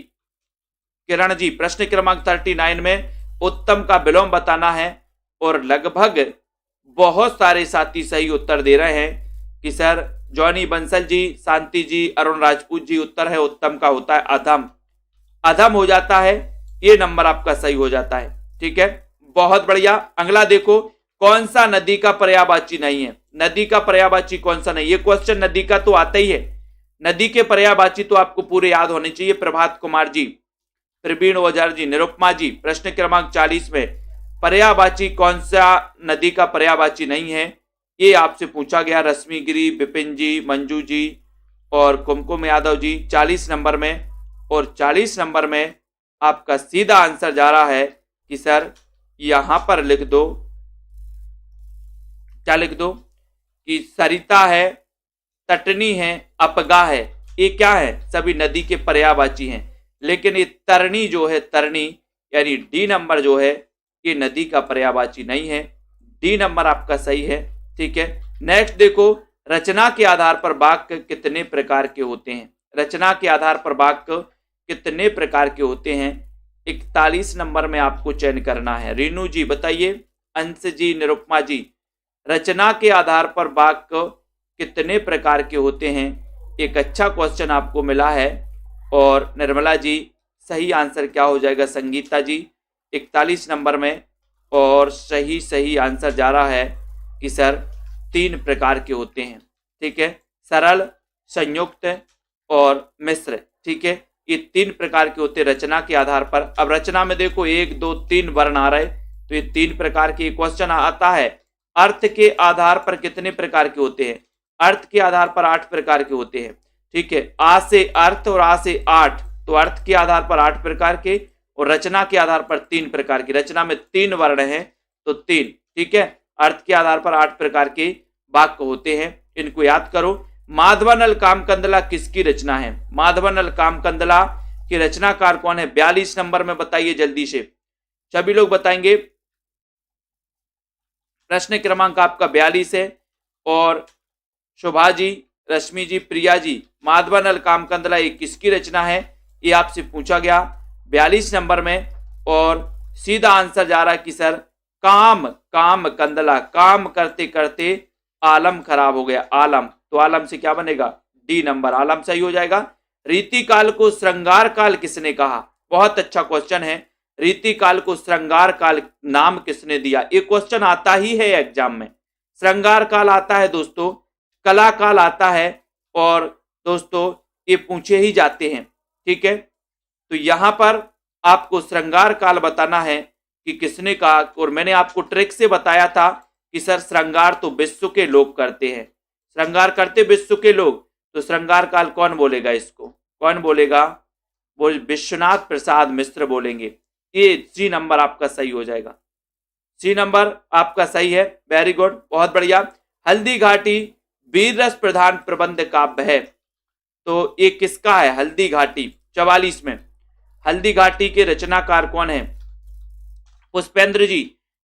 किरण जी, प्रश्न क्रमांक 39 में उत्तम का विलोम बताना है। और लगभग बहुत सारे साथी सही उत्तर दे रहे हैं कि सर जॉनी बंसल जी, शांति जी, अरुण राजपूत जी, उत्तर है उत्तम का होता है अधम। अधम हो जाता है, ये नंबर आपका सही हो जाता है, ठीक है। बहुत बढ़िया। अगला देखो, कौन सा नदी का पर्यायवाची नहीं है? नदी का पर्यायवाची कौन सा नहीं? ये क्वेश्चन नदी का तो आता ही है। नदी के पर्यायवाची तो आपको पूरे याद होने चाहिए। प्रभात कुमार जी, प्रवीण ओझा जी, निरुपमा जी, प्रश्न क्रमांक 40 में पर्यायवाची कौन सा नदी का पर्यायवाची नहीं है? ये आपसे पूछा गया, रश्मि गिरी, विपिन जी, मंजू जी और कुमकुम यादव जी 40 नंबर में। और 40 नंबर में आपका सीधा आंसर जा रहा है कि सर यहां पर लिख दो, क्या लिख दो कि सरिता है, तटनी है, अपगा है। ये क्या है? सभी नदी के पर्यायवाची हैं, लेकिन ये तरनी जो है, तरनी यानी डी नंबर जो है, ये नदी का पर्यायवाची नहीं है। डी नंबर आपका सही है। ठीक है, नेक्स्ट देखो, रचना के आधार पर वाक्य कितने प्रकार के होते हैं? रचना के आधार पर वाक्य कितने प्रकार के होते हैं? 41 नंबर में आपको चयन करना है। रीनू जी बताइए, अंश जी, निरुपमा जी, रचना के आधार पर वाक्य कितने प्रकार के होते हैं? एक अच्छा क्वेश्चन आपको मिला है। और निर्मला जी सही आंसर क्या हो जाएगा? संगीता जी 41 नंबर में, और सही आंसर जा रहा है कि सर 3 प्रकार के होते हैं। ठीक है, सरल, संयुक्त और मिश्र। ठीक है, ये 3 प्रकार के होते हैं रचना के आधार पर। अब रचना में देखो 1 2 3 वर्ण आ रहे, तो ये 3 प्रकार के। क्वेश्चन आता है अर्थ के आधार पर कितने प्रकार के होते हैं? अर्थ के आधार पर 8 प्रकार के होते हैं। ठीक है, आ से अर्थ और आ से 8, तो अर्थ के आधार पर 8 प्रकार के और रचना के आधार पर 3 प्रकार की। रचना में 3 वर्ण हैं तो 3। ठीक है, अर्थ के आधार पर 8 प्रकार के वाक्य होते हैं, इनको याद करो। माधवानल कामकंदला किसकी रचना है? माधवानल कामकंदला के रचनाकार कौन है? 42 नंबर में बताइए जल्दी से, सभी लोग बताएंगे। प्रश्न क्रमांक आपका 42 है। और शोभा जी, रश्मि जी, प्रिया जी, माधवानल कामकंदला ये किसकी रचना है? ये आपसे पूछा गया 42 नंबर में। और सीधा आंसर जा रहा है कि सर काम कंदला, काम करते करते आलम खराब हो गया, आलम। तो आलम से क्या बनेगा? डी नंबर, आलम सही हो जाएगा। रीति काल को श्रृंगार काल किसने कहा? बहुत अच्छा क्वेश्चन है। रीति काल को श्रृंगार काल नाम किसने दिया? ये क्वेश्चन आता ही है एग्जाम में। श्रृंगार काल आता है दोस्तों, कला काल आता है, और दोस्तों ये पूछे ही जाते हैं। ठीक है, तो यहां पर आपको श्रृंगार काल बताना है कि किसने कहा। और मैंने आपको ट्रिक से बताया था कि सर श्रृंगार तो विश्व के लोग करते हैं, श्रृंगार करते विश्व के लोग, तो श्रृंगार काल कौन बोलेगा? इसको कौन बोलेगा? वो विश्वनाथ प्रसाद मिश्र बोलेंगे। ये सी नंबर आपका सही हो जाएगा। सी नंबर आपका सही है, वेरी गुड, बहुत बढ़िया। हल्दी घाटी वीर रस प्रधान प्रबंध काव्य है, तो ये किसका है? हल्दी घाटी 44 में। हल्दी घाटी के रचनाकार कौन है? पुष्पेंद्र जी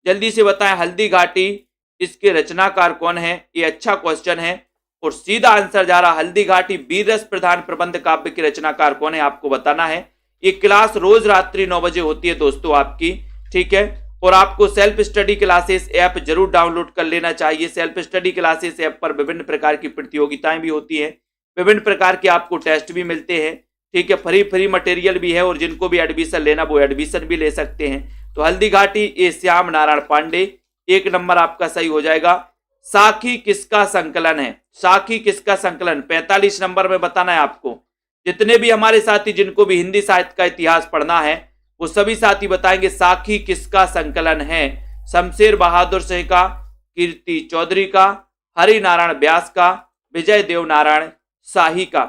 जल्दी से बताएं, हल्दी घाटी इसके रचनाकार कौन है? ये अच्छा क्वेश्चन है। और सीधा आंसर जा रहा, हल्दी घाटी वीर रस प्रधान प्रबंध काव्य के रचनाकार कौन है आपको बताना है। ये क्लास रोज रात्रि 9 बजे होती है दोस्तों आपकी। ठीक है, और आपको सेल्फ स्टडी क्लासेस ऐप जरूर डाउनलोड कर लेना चाहिए। सेल्फ स्टडी क्लासेस ऐप पर विभिन्न प्रकार की प्रतियोगिताएं भी होती हैं, विभिन्न प्रकार के आपको टेस्ट भी मिलते हैं। ठीक है, फ्री मटेरियल भी है, और जिनको भी एडमिशन लेना वो एडमिशन भी ले सकते हैं। तो हल्दी घाटी ये श्याम नारायण पांडे, 1 नंबर आपका सही हो जाएगा। साखी किसका संकलन है? साखी किसका संकलन? 45 नंबर में बताना है आपको। जितने भी हमारे साथी जिनको भी हिंदी साहित्य का इतिहास पढ़ना है वो सभी साथी बताएंगे साखी किसका संकलन है। शमशेर बहादुर सिंह का, कीर्ति चौधरी का, हरि नारायण व्यास का, विजय देव नारायण शाही का।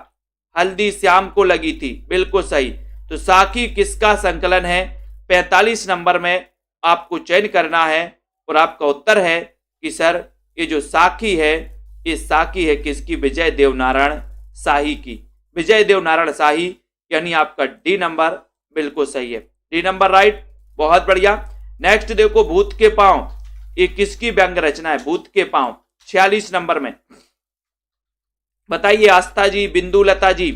हल्दी श्याम को लगी थी, बिल्कुल सही। तो साखी किसका संकलन है? 45 नंबर में आपको चयन करना है। और आपका उत्तर है कि सर ये जो साखी है, ये साखी है किसकी? विजय देव नारायण शाही की। विजय देव नारायण शाही, यानी आपका डी नंबर बिल्कुल सही है। डी नंबर राइट, बहुत बढ़िया। नेक्स्ट देखो, भूत के पांव, ये किसकी व्यंग रचना है? भूत के पांव 46 नंबर में बताइए। आस्था जी, बिंदु लता जी,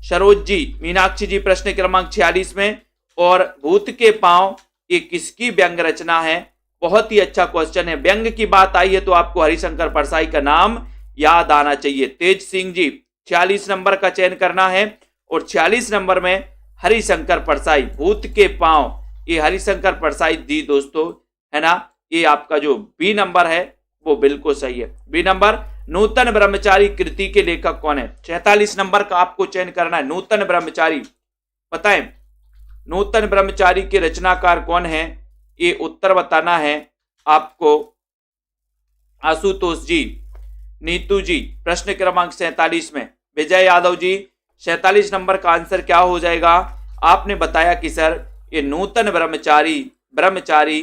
सरोज जी, मीनाक्षी जी, प्रश्न क्रमांक 46 में। और भूत के पांव ये किसकी व्यंग रचना है? बहुत ही अच्छा क्वेश्चन है। व्यंग की बात आई है तो आपको हरिशंकर परसाई का नाम याद आना चाहिए। तेज सिंह जी 46 नंबर का चयन करना है। और 46 नंबर में हरिशंकर परसाई, भूत के पांव, ये हरिशंकर परसाई दी दोस्तों, है ना। ये आपका जो बी नंबर है वो बिल्कुल सही है, बी नंबर। नूतन ब्रह्मचारी कृति के लेखक कौन है? 46 नंबर का आपको चयन करना है। नूतन ब्रह्मचारी, बताएं नूतन ब्रह्मचारी के रचनाकार कौन है? ये उत्तर बताना है आपको। आशुतोष जी, नीतू जी, प्रश्न क्रमांक 47 में विजय यादव जी, 47 नंबर का आंसर क्या हो जाएगा? आपने बताया कि सर ये नूतन ब्रह्मचारी, ब्रह्मचारी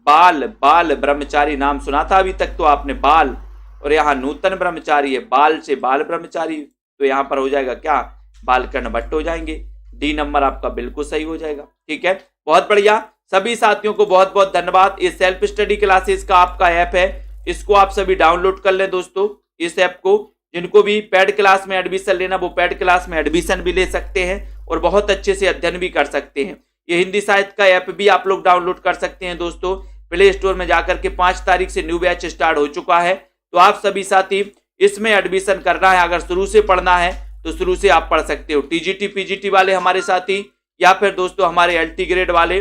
बाल, बाल ब्रह्मचारी नाम सुना था अभी तक तो आपने बाल, और यहाँ नूतन ब्रह्मचारी है, बाल से बाल ब्रह्मचारी, तो यहाँ पर हो जाएगा क्या? बालकर्ण भट्ट हो जाएंगे। डी नंबर आपका बिल्कुल सही हो जाएगा। ठीक है, बहुत बढ़िया। सभी साथियों को बहुत बहुत धन्यवाद। ये सेल्फ स्टडी क्लासेस का आपका ऐप है, इसको आप सभी डाउनलोड कर लें दोस्तों। इस ऐप को जिनको भी पेड क्लास में एडमिशन लेना वो पेड क्लास में एडमिशन भी ले सकते हैं और बहुत अच्छे से अध्ययन भी कर सकते हैं। ये हिंदी साहित्य का ऐप भी आप लोग डाउनलोड कर सकते हैं दोस्तों। प्ले स्टोर में जाकर के 5 तारीख से न्यू बैच स्टार्ट हो चुका है, तो आप सभी साथी इसमें एडमिशन करना है, अगर शुरू से पढ़ना है तो शुरू से आप पढ़ सकते हो। टीजीटी पीजीटी वाले हमारे साथी या फिर दोस्तों हमारे एलटी ग्रेड वाले,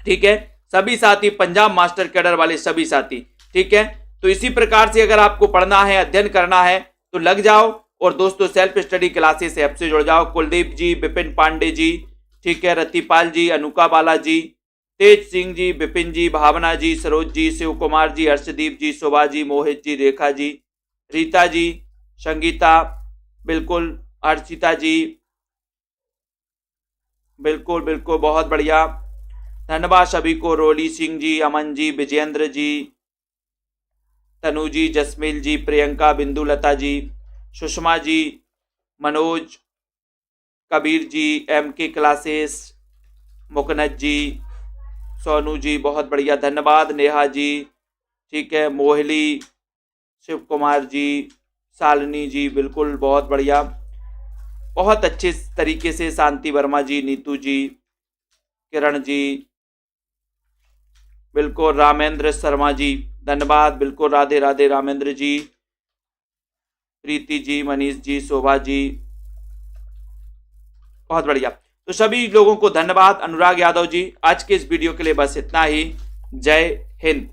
ठीक है, सभी साथी, पंजाब मास्टर कैडर वाले सभी साथी, ठीक है। तो इसी प्रकार से अगर आपको पढ़ना है, अध्ययन करना है तो लग जाओ और दोस्तों सेल्फ स्टडी क्लासेस ऐप से जुड़ जाओ। कुलदीप जी, विपिन पांडे जी, ठीक है, रतिपाल जी, अनुका बाला जी, तेज सिंह जी, विपिन जी, भावना जी, सरोज जी, शिव कुमार जी, हर्षदीप जी, शोभा जी, मोहित जी, रेखा जी, रीता जी, संगीता, बिल्कुल, अर्चिता जी, बिल्कुल बिल्कुल, बहुत बढ़िया, धन्यवाद सभी को। रोली सिंह जी, अमन जी, विजेंद्र जी, तनु जी, जसमील जी, प्रियंका, बिंदुलता जी, सुषमा जी, मनोज, कबीर जी, MK क्लासेस, मुकनद जी, सोनू जी, बहुत बढ़िया, धन्यवाद। नेहा जी, ठीक है, मोहली, शिव कुमार जी, शालिनी जी, बिल्कुल बहुत बढ़िया, बहुत अच्छे तरीके से, शांति वर्मा जी, नीतू जी, किरण जी, बिल्कुल, रामेंद्र शर्मा जी, धन्यवाद, बिल्कुल, राधे राधे रामेंद्र जी, प्रीति जी, मनीष जी, शोभा जी, बहुत बढ़िया। तो सभी लोगों को धन्यवाद। अनुराग यादव जी, आज के इस वीडियो के लिए बस इतना ही। जय हिंद।